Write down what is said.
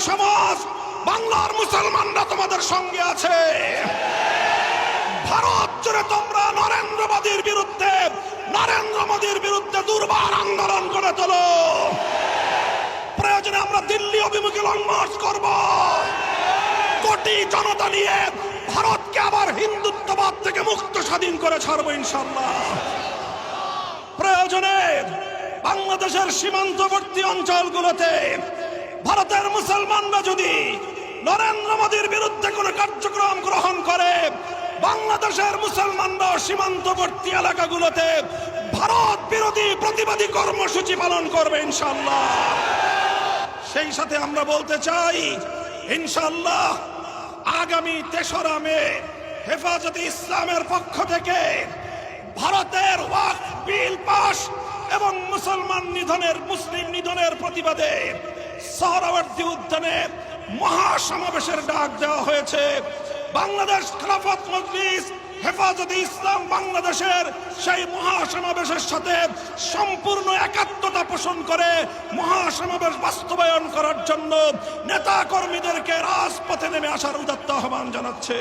সমাজ, বাংলার মুসলমানরা তোমাদের সঙ্গে আছে। ভারত জুড়ে তোমরা নরেন্দ্র মোদীর বিরুদ্ধে দুর্বার আন্দোলন করে তোলো। প্রয়োজনে আমরা দিল্লি অভিমুখে লং মার্চ করব। কোটি জনতা নিয়ে ভারতকে আবার হিন্দুত্ববাদ থেকে মুক্ত স্বাধীন করে ছাড়বো ইনশাআল্লাহ। প্রয়োজনে বাংলাদেশের সীমান্তবর্তী অঞ্চলগুলোতে ভারতের মুসলমানরা যদি নরেন্দ্র মোদীর বিরুদ্ধে কোনো কার্যক্রম গ্রহণ করে, বাংলাদেশের মুসলমানরা সীমান্তবর্তী এলাকাগুলোতে ভারত বিরোধী প্রতিবাদী কর্মসূচি পালন করবে ইনশাআল্লাহ। সেই সাথে আমরা বলতে চাই, ইনশাআল্লাহ আগামী ৩রা মে হেফাজতে ইসলামের পক্ষ থেকে ভারতের ওয়াকফ বিল পাস এবং মুসলিম নিধনের প্রতিবাদে সোহরাওয়ার্দী উদ্যানে মহাসমাবেশের ডাক দেওয়া হয়েছে। বাংলাদেশ খেলাফত মজলিস হেফাজতে ইসলাম বাংলাদেশের সেই মহাসমাবেশের সাথে সম্পূর্ণ একাত্মতা পোষণ করে মহাসমাবেশ বাস্তবায়ন করার জন্য নেতা কর্মীদেরকে রাজপথে নেমে আসার উদাত্ত আহ্বান জানাচ্ছে।